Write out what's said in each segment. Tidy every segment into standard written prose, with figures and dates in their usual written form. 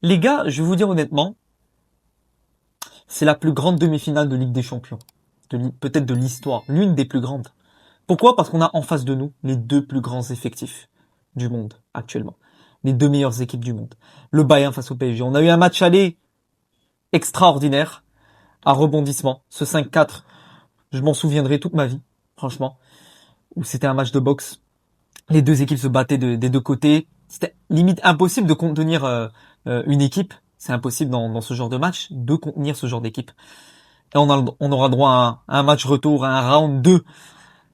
Les gars, je vais vous dire honnêtement, c'est la plus grande demi-finale de Ligue des Champions. Peut-être de l'histoire. L'une des plus grandes. Pourquoi? Parce qu'on a en face de nous les deux plus grands effectifs du monde actuellement. Les deux meilleures équipes du monde. Le Bayern face au PSG. On a eu un match aller extraordinaire, à rebondissement. Ce 5-4, je m'en souviendrai toute ma vie, franchement. Où c'était un match de boxe. Les deux équipes se battaient des deux côtés. C'était limite impossible de contenir une équipe. C'est impossible dans ce genre de match de contenir ce genre d'équipe. Et on aura droit à un match retour, à un round 2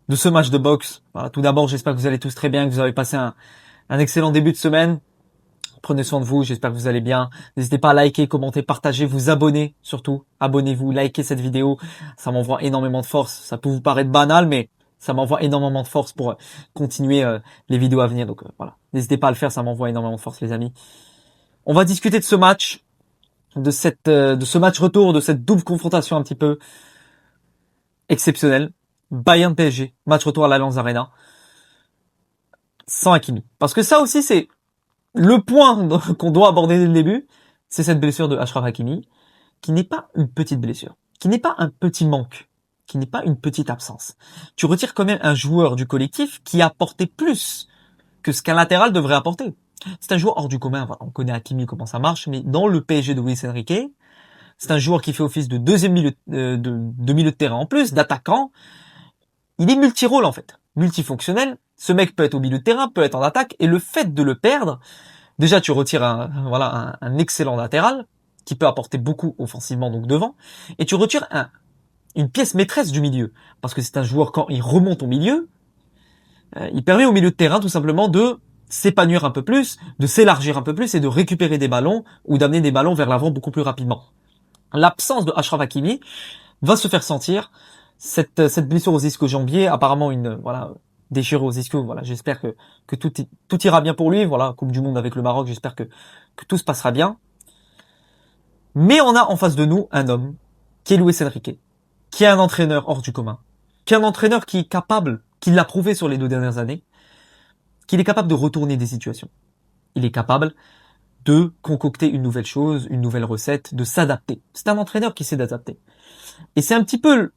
de ce match de boxe. Voilà, tout d'abord, j'espère que vous allez tous très bien, que vous avez passé un excellent début de semaine. Prenez soin de vous, j'espère que vous allez bien. N'hésitez pas à liker, commenter, partager, vous abonner surtout. Abonnez-vous, likez cette vidéo. Ça m'envoie énormément de force. Ça peut vous paraître banal, mais ça m'envoie énormément de force pour continuer les vidéos à venir. Donc voilà, n'hésitez pas à le faire, ça m'envoie énormément de force les amis. On va discuter de ce match, de ce match retour, de cette double confrontation un petit peu exceptionnelle. Bayern PSG, match retour à l'Allianz Arena, sans Hakimi. Parce que ça aussi c'est le point qu'on doit aborder dès le début, c'est cette blessure de Achraf Hakimi, qui n'est pas une petite blessure, qui n'est pas un petit manque, qui n'est pas une petite absence. Tu retires quand même un joueur du collectif qui a apporté plus que ce qu'un latéral devrait apporter. C'est un joueur hors du commun. Voilà, on connaît Hakimi, comment ça marche, mais dans le PSG de Luis Enrique, c'est un joueur qui fait office de deuxième milieu de milieu de terrain en plus, d'attaquant. Il est multi-rôle en fait, multifonctionnel. Ce mec peut être au milieu de terrain, peut être en attaque, et le fait de le perdre, déjà tu retires un excellent latéral qui peut apporter beaucoup offensivement donc devant, et tu retires une pièce maîtresse du milieu, parce que c'est un joueur quand il remonte au milieu, il permet au milieu de terrain tout simplement de s'épanouir un peu plus, de s'élargir un peu plus et de récupérer des ballons ou d'amener des ballons vers l'avant beaucoup plus rapidement. L'absence de Achraf Hakimi va se faire sentir. Cette blessure aux ischio-jambiers, apparemment déchirure aux ischios. Voilà, j'espère que tout ira bien pour lui. Voilà, Coupe du Monde avec le Maroc, j'espère que tout se passera bien. Mais on a en face de nous un homme qui est Luis Enrique, qui est un entraîneur hors du commun, qui est un entraîneur qui est capable, qui l'a prouvé sur les 2 dernières années, qu'il est capable de retourner des situations. Il est capable de concocter une nouvelle chose, une nouvelle recette, de s'adapter. C'est un entraîneur qui sait d'adapter. Et c'est un petit peu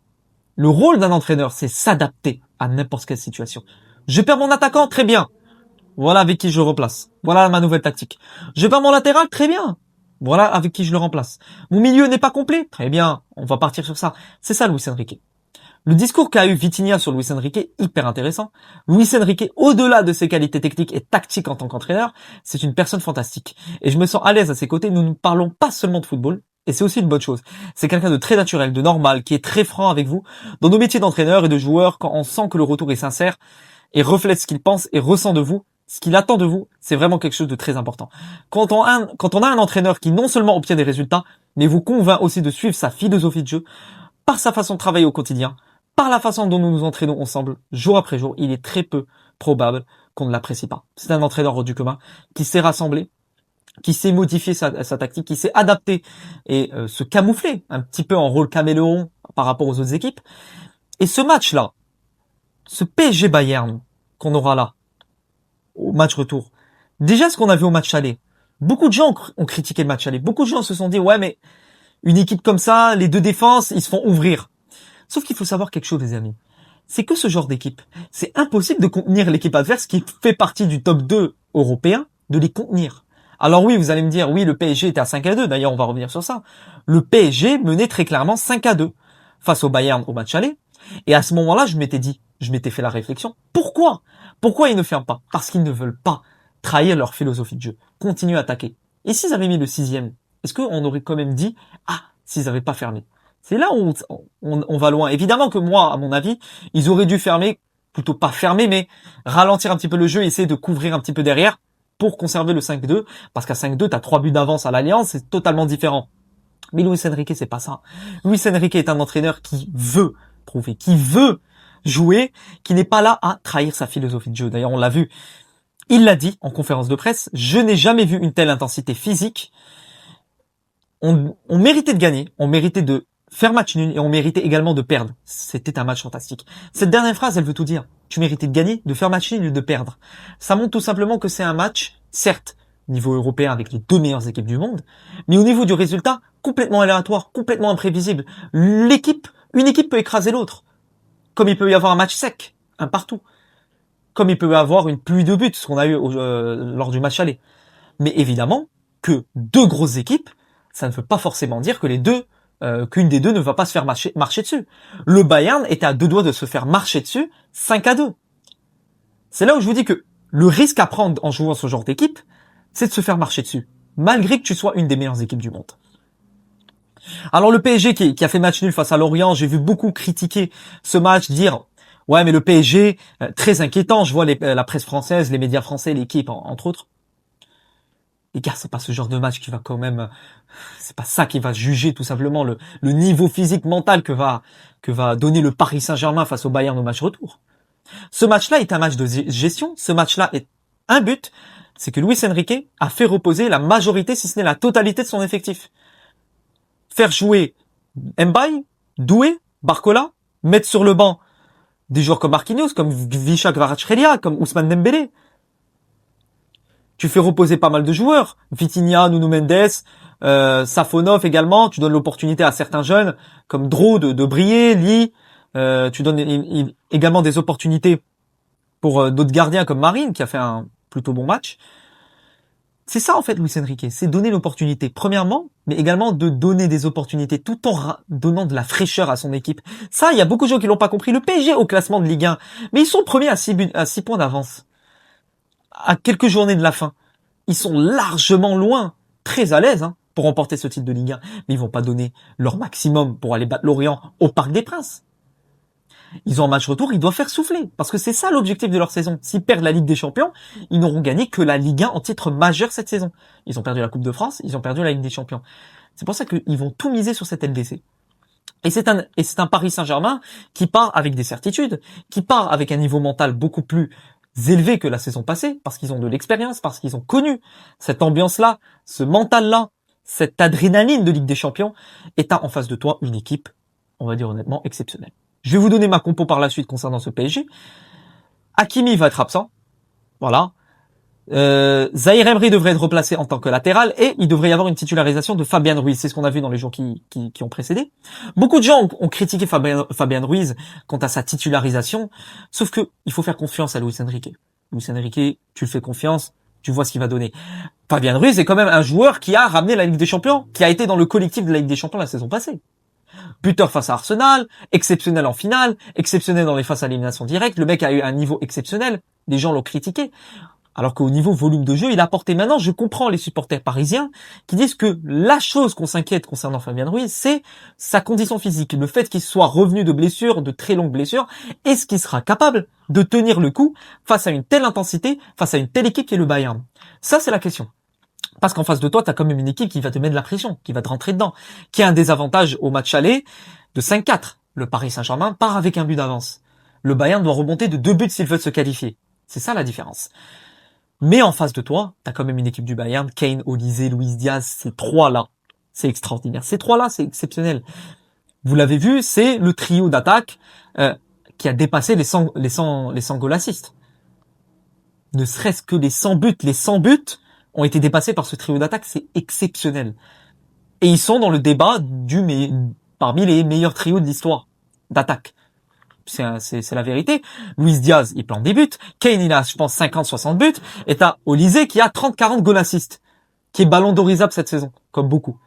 le rôle d'un entraîneur, c'est s'adapter à n'importe quelle situation. Je perds mon attaquant, très bien. Voilà avec qui je le replace. Voilà ma nouvelle tactique. Je perds mon latéral, très bien. Voilà avec qui je le remplace. Mon milieu n'est pas complet, très bien. On va partir sur ça. C'est ça, Luis Enrique. Le discours qu'a eu Vitinha sur Luis Enrique, hyper intéressant. Luis Enrique, au-delà de ses qualités techniques et tactiques en tant qu'entraîneur, c'est une personne fantastique. Et je me sens à l'aise à ses côtés. Nous ne parlons pas seulement de football. Et c'est aussi une bonne chose. C'est quelqu'un de très naturel, de normal, qui est très franc avec vous. Dans nos métiers d'entraîneur et de joueur, quand on sent que le retour est sincère et reflète ce qu'il pense et ressent de vous, ce qu'il attend de vous, c'est vraiment quelque chose de très important. Quand on a un entraîneur qui non seulement obtient des résultats, mais vous convainc aussi de suivre sa philosophie de jeu, par sa façon de travailler au quotidien, par la façon dont nous nous entraînons ensemble, jour après jour, il est très peu probable qu'on ne l'apprécie pas. C'est un entraîneur hors du commun qui sait rassembler, qui sait modifier sa tactique, qui sait adapter et se camoufler un petit peu en rôle caméléon par rapport aux autres équipes. Et ce match-là, ce PSG Bayern qu'on aura là, au match retour, déjà ce qu'on a vu au match aller, beaucoup de gens ont critiqué le match aller, beaucoup de gens se sont dit ouais mais une équipe comme ça, les deux défenses, ils se font ouvrir. Sauf qu'il faut savoir quelque chose les amis, c'est que ce genre d'équipe, c'est impossible de contenir l'équipe adverse qui fait partie du top 2 européen, de les contenir. Alors oui, vous allez me dire, oui, le PSG était à 5-2, d'ailleurs on va revenir sur ça. Le PSG menait très clairement 5-2 face au Bayern au match aller, et à ce moment-là, je m'étais fait la réflexion, pourquoi ils ne ferment pas? Parce qu'ils ne veulent pas trahir leur philosophie de jeu, continuer à attaquer. Et s'ils avaient mis le 6e, est-ce qu'on aurait quand même dit, ah, s'ils n'avaient pas fermé? C'est là où on va loin. Évidemment que moi, à mon avis, ils auraient dû fermer, plutôt pas fermer, mais ralentir un petit peu le jeu, essayer de couvrir un petit peu derrière pour conserver le 5-2, parce qu'à 5-2, t'as 3 buts d'avance à l'Alliance, c'est totalement différent. Mais Luis Enrique, c'est pas ça. Luis Enrique est un entraîneur qui veut prouver, qui veut jouer, qui n'est pas là à trahir sa philosophie de jeu. D'ailleurs, on l'a vu. Il l'a dit en conférence de presse, je n'ai jamais vu une telle intensité physique. On méritait de gagner, on méritait de faire match nul et on méritait également de perdre. C'était un match fantastique. Cette dernière phrase, elle veut tout dire. Tu méritais de gagner, de faire match nul et de perdre. Ça montre tout simplement que c'est un match, certes, niveau européen avec les 2 meilleures équipes du monde, mais au niveau du résultat, complètement aléatoire, complètement imprévisible. Une équipe peut écraser l'autre. Comme il peut y avoir un match sec, un partout. Comme il peut y avoir une pluie de buts, ce qu'on a eu lors du match aller. Mais évidemment que 2 grosses équipes, ça ne veut pas forcément dire que qu'une des deux ne va pas se faire marcher dessus. Le Bayern était à 2 doigts de se faire marcher dessus, 5-2. C'est là où je vous dis que le risque à prendre en jouant ce genre d'équipe, c'est de se faire marcher dessus, malgré que tu sois une des meilleures équipes du monde. Alors le PSG qui a fait match nul face à Lorient, j'ai vu beaucoup critiquer ce match, dire ouais mais le PSG, très inquiétant, je vois la presse française, les médias français, l'équipe entre autres. Les gars, c'est pas ce genre de match qui va quand même, c'est pas ça qui va juger tout simplement le niveau physique mental que va donner le Paris Saint-Germain face au Bayern au match retour. Ce match-là est un match de gestion, ce match-là est un but, c'est que Luis Enrique a fait reposer la majorité, si ce n'est la totalité de son effectif. Faire jouer Mbaye, Doué, Barcola, mettre sur le banc des joueurs comme Marquinhos, comme Visca Kvaratskhelia, comme Ousmane Dembélé. Tu fais reposer pas mal de joueurs, Vitinha, Nuno Mendes, Safonov également. Tu donnes l'opportunité à certains jeunes comme Dro de briller, Lee. Tu donnes également des opportunités pour d'autres gardiens comme Marine qui a fait un plutôt bon match. C'est ça en fait Luis Enrique, c'est donner l'opportunité premièrement, mais également de donner des opportunités tout en donnant de la fraîcheur à son équipe. Ça, il y a beaucoup de gens qui l'ont pas compris. Le PSG au classement de Ligue 1, mais ils sont premiers à 6 points d'avance. À quelques journées de la fin. Ils sont largement loin, très à l'aise pour remporter ce titre de Ligue 1, mais ils vont pas donner leur maximum pour aller battre Lorient au Parc des Princes. Ils ont un match retour, ils doivent faire souffler, parce que c'est ça l'objectif de leur saison. S'ils perdent la Ligue des Champions, ils n'auront gagné que la Ligue 1 en titre majeur cette saison. Ils ont perdu la Coupe de France, ils ont perdu la Ligue des Champions. C'est pour ça qu'ils vont tout miser sur cette LDC. Et c'est un Paris Saint-Germain qui part avec des certitudes, qui part avec un niveau mental beaucoup plus élevé que la saison passée, parce qu'ils ont de l'expérience, parce qu'ils ont connu cette ambiance-là, ce mental-là, cette adrénaline de Ligue des Champions, et t'as en face de toi une équipe, on va dire honnêtement, exceptionnelle. Je vais vous donner ma compo par la suite concernant ce PSG. Hakimi va être absent. Voilà. Zahir Emery devrait être replacé en tant que latéral et il devrait y avoir une titularisation de Fabian Ruiz. C'est ce qu'on a vu dans les jours qui ont précédé. Beaucoup de gens ont critiqué Fabian Ruiz quant à sa titularisation, sauf que il faut faire confiance à Luis Enrique. Luis Enrique, tu le fais confiance, tu vois ce qu'il va donner. Fabian Ruiz est quand même un joueur qui a ramené la Ligue des Champions, qui a été dans le collectif de la Ligue des Champions la saison passée. Buteur face à Arsenal, exceptionnel en finale, exceptionnel dans les phases à élimination directe. Le mec a eu un niveau exceptionnel. Les gens l'ont critiqué. Alors qu'au niveau volume de jeu, il a apporté. Maintenant, je comprends les supporters parisiens qui disent que la chose qu'on s'inquiète concernant Fabian Ruiz, c'est sa condition physique. Le fait qu'il soit revenu de blessures, de très longues blessures. Est-ce qu'il sera capable de tenir le coup face à une telle intensité, face à une telle équipe qui est le Bayern? Ça, c'est la question. Parce qu'en face de toi, tu as quand même une équipe qui va te mettre de la pression, qui va te rentrer dedans, qui a un désavantage au match aller de 5-4. Le Paris Saint-Germain part avec un but d'avance. Le Bayern doit remonter de 2 buts s'il veut se qualifier. C'est ça la différence. Mais en face de toi, tu as quand même une équipe du Bayern, Kane, Olise, Luis Diaz, ces 3-là. C'est extraordinaire. Ces 3-là, c'est exceptionnel. Vous l'avez vu, c'est le trio d'attaque qui a dépassé les 100 goal assists. Ne serait-ce que les 100 buts ont été dépassés par ce trio d'attaque, c'est exceptionnel. Et ils sont dans le débat parmi les meilleurs trios de l'histoire d'attaque. C'est la vérité. Luis Diaz, il plante des buts. Kane, il a, je pense, 50-60 buts. Et t'as Olise qui a 30-40 goal assists, qui est ballon d'orisable cette saison, comme beaucoup.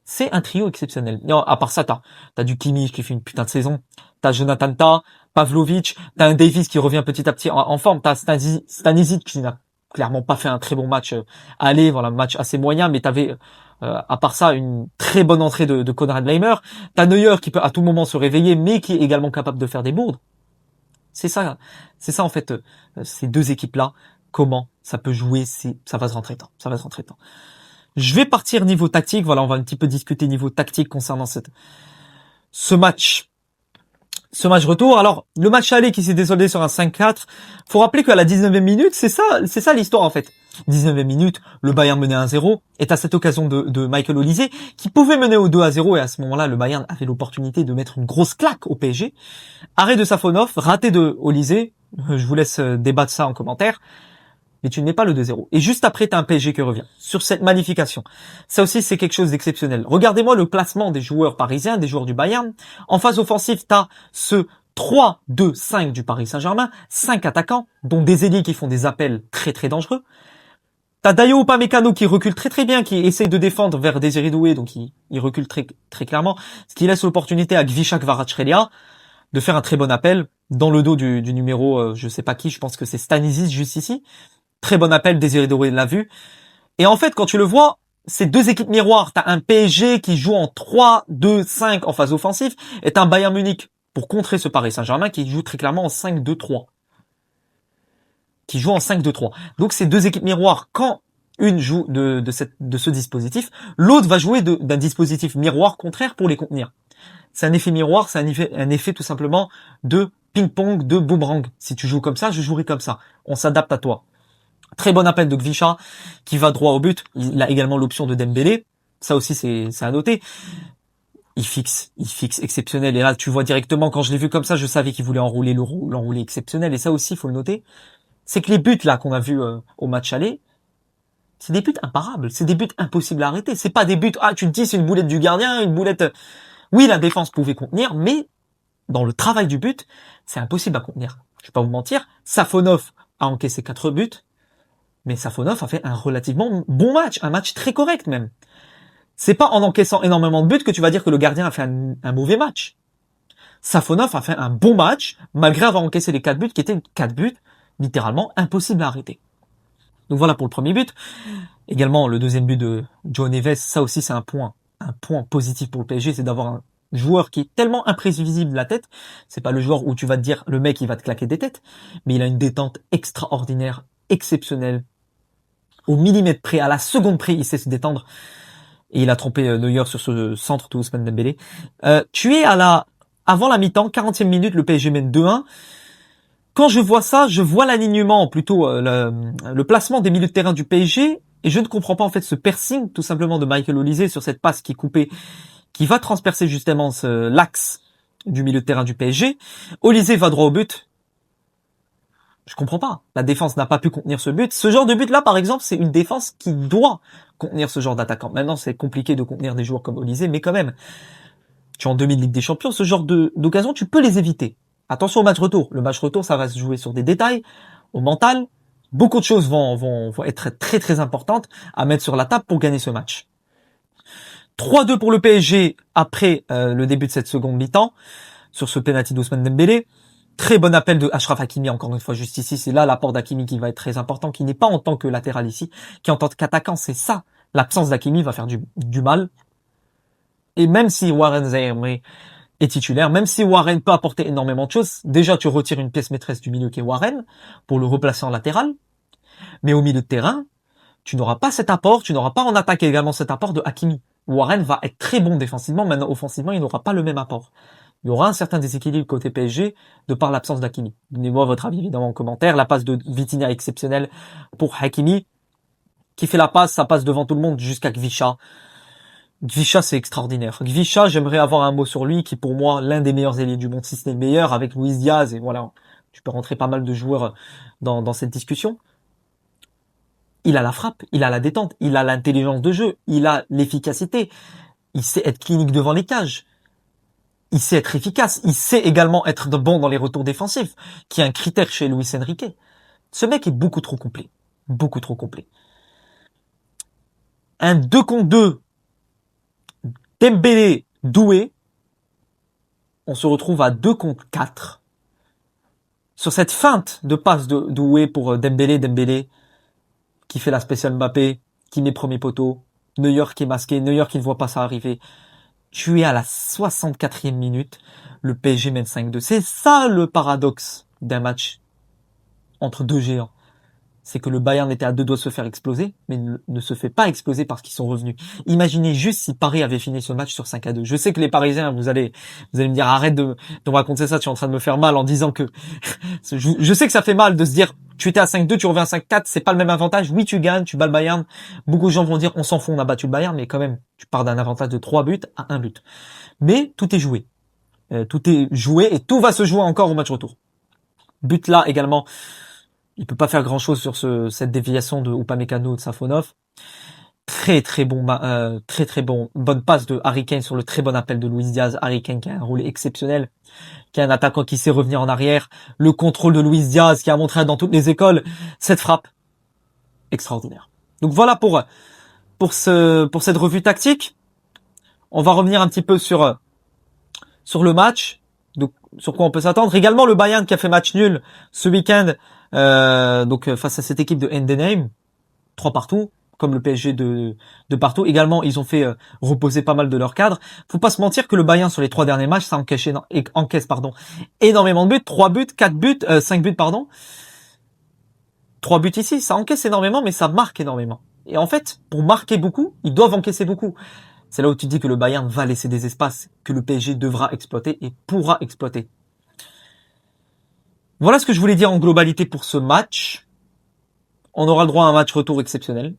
C'est un trio exceptionnel. Non, à part ça, t'as du Kimmich qui fait une putain de saison. T'as Jonathan Tah, Pavlovic, t'as un Davis qui revient petit à petit en forme. T'as Stanisic qui n'a clairement pas fait un très bon match. Voilà, match assez moyen, mais t'avais, à part ça, une très bonne entrée de Konrad Laimer. T'as Neuer qui peut à tout moment se réveiller, mais qui est également capable de faire des bourdes. C'est ça en fait, ces deux équipes-là, comment ça peut jouer, ça va se rentrer dedans. Ça va se rentrer dedans. Je vais partir niveau tactique. Voilà, on va un petit peu discuter niveau tactique concernant ce match retour. Alors, le match aller qui s'est désoldé sur un 5-4. Faut rappeler qu'à la 19e minute, c'est ça l'histoire en fait. 19e minute, le Bayern menait 1-0 et à cette occasion de Michael Olise qui pouvait mener au 2-0 et à ce moment-là, le Bayern avait l'opportunité de mettre une grosse claque au PSG. Arrêt de Safonov, raté de Olise. Je vous laisse débattre ça en commentaire. mais tu ne mets pas le 2-0. Et juste après, tu as un PSG qui revient sur cette magnification. Ça aussi, c'est quelque chose d'exceptionnel. Regardez-moi le placement des joueurs parisiens, des joueurs du Bayern. En phase offensive, tu as ce 3-2-5 du Paris Saint-Germain, 5 attaquants, dont des ailiers qui font des appels très très dangereux. T'as Dayo Upamecano qui recule très très bien, qui essaye de défendre vers Désiré Doué, donc il recule très très clairement, ce qui laisse l'opportunité à Gvisha Kvaratskhelia de faire un très bon appel dans le dos du numéro, je sais pas qui, je pense que c'est Stanisic juste ici. Très bon appel, Désiré Doué l'a vu. Et en fait, quand tu le vois, c'est deux équipes miroirs. T'as un PSG qui joue en 3-2-5 en phase offensive, et t'as un Bayern Munich pour contrer ce Paris Saint-Germain qui joue très clairement en 5-2-3. Qui joue en 5-2-3. Donc c'est deux équipes miroirs. Quand une joue de ce dispositif, l'autre va jouer d'un dispositif miroir contraire pour les contenir. C'est un effet miroir, c'est un effet tout simplement de ping-pong, de boomerang. Si tu joues comme ça, je jouerai comme ça. On s'adapte à toi. Très bon appel de Gvisha qui va droit au but. Il a également l'option de Dembélé. Ça aussi c'est à noter. Il fixe exceptionnel. Et là, tu vois directement, quand je l'ai vu comme ça, je savais qu'il voulait l'enrouler exceptionnel. Et ça aussi, il faut le noter. C'est que les buts là qu'on a vus au match aller, c'est des buts imparables, c'est des buts impossibles à arrêter. C'est pas des buts, tu te dis c'est une boulette du gardien, une boulette. Oui, la défense pouvait contenir, mais dans le travail du but, c'est impossible à contenir. Je vais pas vous mentir, Safonov a encaissé 4 buts, mais Safonov a fait un relativement bon match, un match très correct même. C'est pas en encaissant énormément de buts que tu vas dire que le gardien a fait un mauvais match. Safonov a fait un bon match, malgré avoir encaissé les 4 buts, qui étaient 4 buts littéralement impossible à arrêter. Donc voilà pour le premier but. Également, le deuxième but de João Neves, ça aussi c'est un point positif pour le PSG, c'est d'avoir un joueur qui est tellement imprévisible de la tête. C'est pas le joueur où tu vas te dire, le mec il va te claquer des têtes, mais il a une détente extraordinaire, exceptionnelle. Au millimètre près, à la seconde près, il sait se détendre. Et il a trompé Neuer sur ce centre de Ousmane Dembélé. Tu es avant la mi-temps, 40e minute, le PSG mène 2-1. Quand je vois ça, je vois l'alignement, plutôt le placement des milieux de terrain du PSG, et je ne comprends pas en fait ce piercing tout simplement de Michael Olise sur cette passe qui est coupée, qui va transpercer justement l'axe du milieu de terrain du PSG. Olise va droit au but. Je comprends pas. La défense n'a pas pu contenir ce but. Ce genre de but-là, par exemple, c'est une défense qui doit contenir ce genre d'attaquant. Maintenant, c'est compliqué de contenir des joueurs comme Olise, mais quand même, tu es en demi de Ligue des Champions, ce genre d'occasion, tu peux les éviter. Attention au match retour. Le match retour, ça va se jouer sur des détails, au mental. Beaucoup de choses vont être très très importantes à mettre sur la table pour gagner ce match. 3-2 pour le PSG après le début de cette seconde mi-temps sur ce penalty d'Ousmane Dembélé. Très bon appel de Achraf Hakimi, encore une fois, juste ici. C'est là l'apport d'Hakimi qui va être très important, qui n'est pas en tant que latéral ici, qui en tant qu'attaquant. C'est ça. L'absence d'Hakimi va faire du mal. Et même si Warren Zaïre est titulaire, même si Warren peut apporter énormément de choses, déjà tu retires une pièce maîtresse du milieu qui est Warren, pour le replacer en latéral, mais au milieu de terrain, tu n'auras pas cet apport, tu n'auras pas en attaque également cet apport de Hakimi. Warren va être très bon défensivement, maintenant offensivement il n'aura pas le même apport. Il y aura un certain déséquilibre côté PSG de par l'absence d'Hakimi. Donnez-moi votre avis évidemment en commentaire. La passe de Vitinha exceptionnelle pour Hakimi, qui fait la passe, ça passe devant tout le monde jusqu'à Gvisha. Gvisha, c'est extraordinaire. Gvisha, j'aimerais avoir un mot sur lui, qui pour moi, l'un des meilleurs ailiers du monde, si ce n'est le meilleur, avec Luis Diaz, et voilà, tu peux rentrer pas mal de joueurs dans cette discussion. Il a la frappe, il a la détente, il a l'intelligence de jeu, il a l'efficacité, il sait être clinique devant les cages, il sait être efficace, il sait également être bon dans les retours défensifs, qui est un critère chez Luis Enrique. Ce mec est beaucoup trop complet. Beaucoup trop complet. Un 2 contre 2 Dembélé, Doué, on se retrouve à 2 contre 4. Sur cette feinte de passe de Doué pour Dembélé qui fait la spéciale Mbappé, qui met premier poteau, Neuer qui est masqué, Neuer qui ne voit pas ça arriver. Tu es à la 64e minute, le PSG mène 5-2. C'est ça le paradoxe d'un match entre deux géants. C'est que le Bayern était à deux doigts de se faire exploser, mais ne se fait pas exploser parce qu'ils sont revenus. Imaginez juste si Paris avait fini ce match sur 5-2. Je sais que les Parisiens, vous allez me dire, arrête de me raconter ça, tu es en train de me faire mal en disant que, je sais que ça fait mal de se dire, tu étais à 5-2, tu reviens à 5-4, c'est pas le même avantage. Oui, tu gagnes, tu bats le Bayern. Beaucoup de gens vont dire, on s'en fout, on a battu le Bayern, mais quand même, tu pars d'un avantage de 3 buts à 1 but. Mais tout est joué. Tout est joué et tout va se jouer encore au match retour. But là également Il peut pas faire grand chose sur cette déviation de Upamecano de Safonov. Très bon, bonne passe de Harry Kane sur le très bon appel de Luis Diaz. Harry Kane qui a un rôle exceptionnel, qui est un attaquant qui sait revenir en arrière. Le contrôle de Luis Diaz qui a montré dans toutes les écoles. Cette frappe extraordinaire. Donc voilà pour cette revue tactique. On va revenir un petit peu sur le match. Donc sur quoi on peut s'attendre. Également le Bayern qui a fait match nul ce week-end face à cette équipe de Heidenheim. 3 partout, comme le PSG de partout. Également, ils ont fait reposer pas mal de leurs cadres. Faut pas se mentir que le Bayern sur les 3 derniers matchs, ça encaisse énormément de buts, 3 buts, 4 buts, 5 buts pardon. 3 buts ici, ça encaisse énormément mais ça marque énormément. Et en fait, pour marquer beaucoup, ils doivent encaisser beaucoup. C'est là où tu dis que le Bayern va laisser des espaces que le PSG devra exploiter et pourra exploiter. Voilà ce que je voulais dire en globalité pour ce match. On aura le droit à un match retour exceptionnel.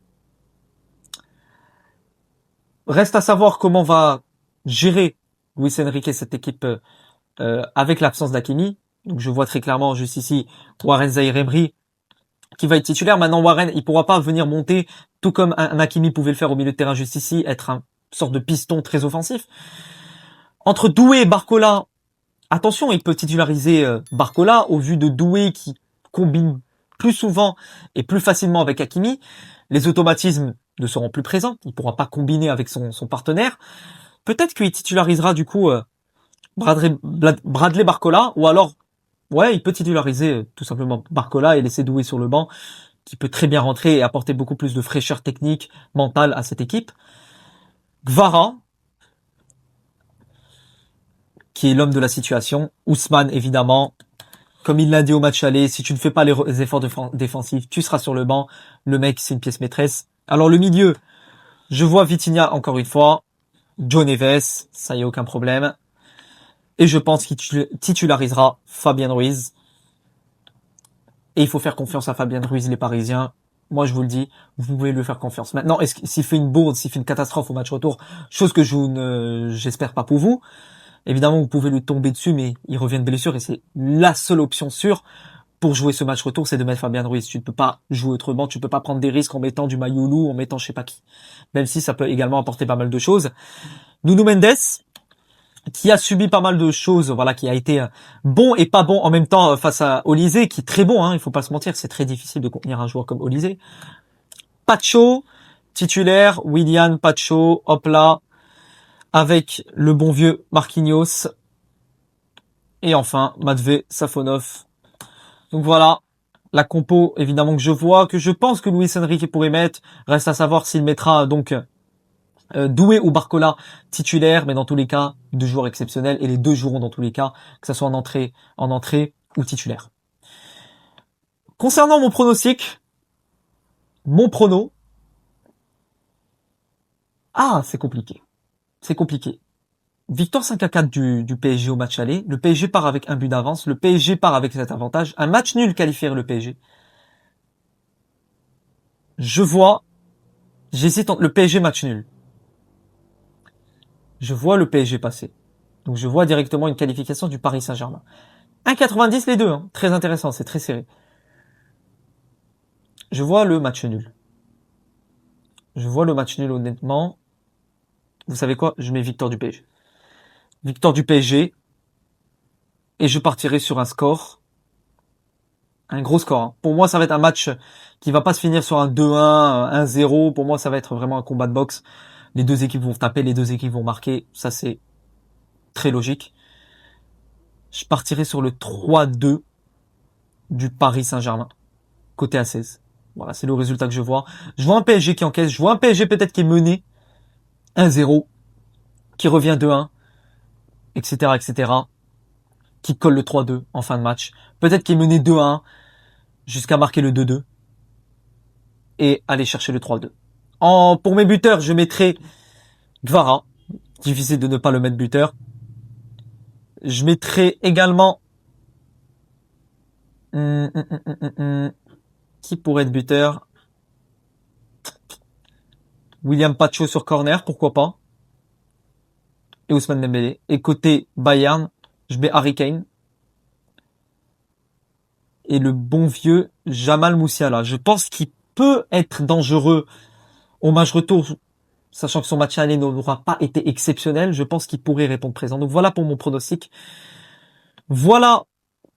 Reste à savoir comment va gérer Luis Enrique cette équipe avec l'absence d'Hakimi. Donc je vois très clairement juste ici Warren Zaïre-Emery qui va être titulaire. Maintenant Warren, il pourra pas venir monter tout comme un Hakimi pouvait le faire au milieu de terrain juste ici, être un sorte de piston très offensif. Entre Doué et Barcola, attention, il peut titulariser Barcola au vu de Doué qui combine plus souvent et plus facilement avec Hakimi. Les automatismes ne seront plus présents. Il pourra pas combiner avec son partenaire. Peut-être qu'il titularisera du coup Bradley Barcola, ou alors il peut titulariser tout simplement Barcola et laisser Doué sur le banc, qui peut très bien rentrer et apporter beaucoup plus de fraîcheur technique, mentale à cette équipe. Gvara, qui est l'homme de la situation. Ousmane, évidemment. Comme il l'a dit au match aller, si tu ne fais pas les efforts défensifs, tu seras sur le banc. Le mec, c'est une pièce maîtresse. Alors le milieu, je vois Vitinha encore une fois. Joe Neves, ça y est, aucun problème. Et je pense qu'il titularisera Fabien Ruiz. Et il faut faire confiance à Fabien Ruiz, les Parisiens. Moi, je vous le dis, vous pouvez lui faire confiance. Maintenant, s'il fait une bourde, s'il fait une catastrophe au match retour, chose que j'espère pas pour vous. Évidemment, vous pouvez lui tomber dessus, mais il revient de blessure et c'est la seule option sûre pour jouer ce match retour, c'est de mettre Fabien Ruiz. Tu ne peux pas jouer autrement, tu ne peux pas prendre des risques en mettant du Mayoulou, en mettant je sais pas qui. Même si ça peut également apporter pas mal de choses. Nuno Mendes, qui a subi pas mal de choses, voilà, qui a été bon et pas bon en même temps face à Olysée, qui est très bon, il faut pas se mentir, c'est très difficile de contenir un joueur comme Olysée. Pacho, titulaire, Willian, Pacho, hop là, avec le bon vieux Marquinhos, et enfin, Matvey Safonov. Donc voilà, la compo, évidemment, que je vois, que je pense que Luis Enrique pourrait mettre. Reste à savoir s'il mettra donc Doué ou Barcola titulaire, mais dans tous les cas, 2 joueurs exceptionnels, et les 2 joueront dans tous les cas, que ce soit en entrée ou titulaire. Concernant mon pronostic, mon prono, c'est compliqué. C'est compliqué. Victoire 5-4 du PSG au match aller. Le PSG part avec un but d'avance. Le PSG part avec cet avantage. Un match nul qualifierait le PSG. J'hésite entre le PSG match nul. Je vois le PSG passer. Donc je vois directement une qualification du Paris Saint-Germain. 1,90 les deux, très intéressant, c'est très serré. Je vois le match nul. Je vois le match nul honnêtement. Vous savez quoi? Je mets victoire du PSG. Victoire du PSG. Et je partirai sur un score. Un gros score. Pour moi, ça va être un match qui va pas se finir sur un 2-1, 1-0. Pour moi, ça va être vraiment un combat de boxe. Les 2 équipes vont taper, les 2 équipes vont marquer. Ça, c'est très logique. Je partirai sur le 3-2 du Paris Saint-Germain. Côté A16. Voilà, c'est le résultat que je vois. Je vois un PSG qui encaisse. Je vois un PSG peut-être qui est mené 1-0, qui revient 2-1, etc., etc., qui colle le 3-2 en fin de match. Peut-être qui est mené 2-1 jusqu'à marquer le 2-2 et aller chercher le 3-2. Pour mes buteurs, je mettrai Gvara. Difficile de ne pas le mettre buteur. Je mettrai également qui pourrait être buteur? William Pacho sur corner, pourquoi pas? Et Ousmane Dembélé. Et côté Bayern, je mets Harry Kane. et le bon vieux Jamal Musiala. Je pense qu'il peut être dangereux au match retour, sachant que son match aller n'aura pas été exceptionnel. Je pense qu'il pourrait répondre présent. Donc voilà pour mon pronostic. Voilà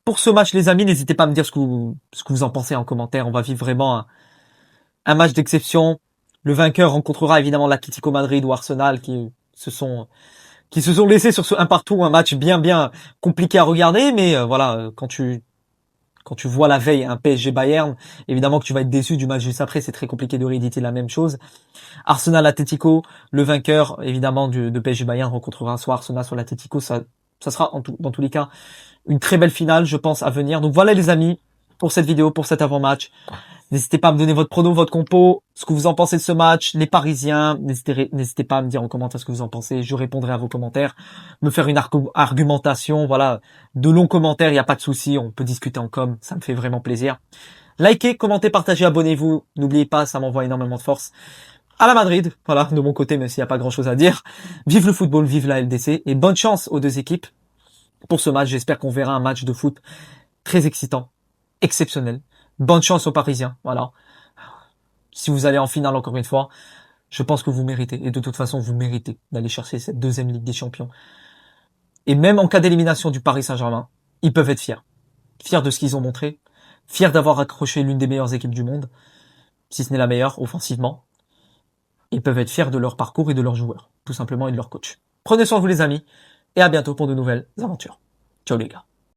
pour ce match, les amis. N'hésitez pas à me dire ce que vous en pensez en commentaire. On va vivre vraiment un match d'exception. Le vainqueur rencontrera évidemment l'Atlético Madrid ou Arsenal se sont qui se sont laissés sur ce 1 partout, un match bien compliqué à regarder, mais voilà, quand tu vois la veille un PSG Bayern, évidemment que tu vas être déçu du match juste après, c'est très compliqué de rééditer la même chose. Arsenal Atlético, le vainqueur évidemment de PSG Bayern rencontrera soit Arsenal soit l'Atlético, ça sera dans tous les cas une très belle finale, je pense, à venir. Donc voilà les amis, pour cette vidéo, pour cet avant-match. N'hésitez pas à me donner votre prono, votre compo, ce que vous en pensez de ce match, les Parisiens. N'hésitez pas à me dire en commentaire ce que vous en pensez. Je répondrai à vos commentaires, me faire une argumentation. Voilà, de longs commentaires, il n'y a pas de souci. On peut discuter en com, ça me fait vraiment plaisir. Likez, commentez, partagez, abonnez-vous. N'oubliez pas, ça m'envoie énormément de force. À la Madrid, voilà, de mon côté, même s'il n'y a pas grand-chose à dire. Vive le football, vive la LDC et bonne chance aux deux équipes pour ce match. J'espère qu'on verra un match de foot très excitant, exceptionnel. Bonne chance aux Parisiens, voilà. Si vous allez en finale encore une fois, je pense que vous méritez. Et de toute façon, vous méritez d'aller chercher cette deuxième Ligue des Champions. Et même en cas d'élimination du Paris Saint-Germain, ils peuvent être fiers. Fiers de ce qu'ils ont montré. Fiers d'avoir accroché l'une des meilleures équipes du monde. Si ce n'est la meilleure, offensivement. Ils peuvent être fiers de leur parcours et de leurs joueurs. Tout simplement, et de leur coach. Prenez soin de vous les amis. Et à bientôt pour de nouvelles aventures. Ciao les gars.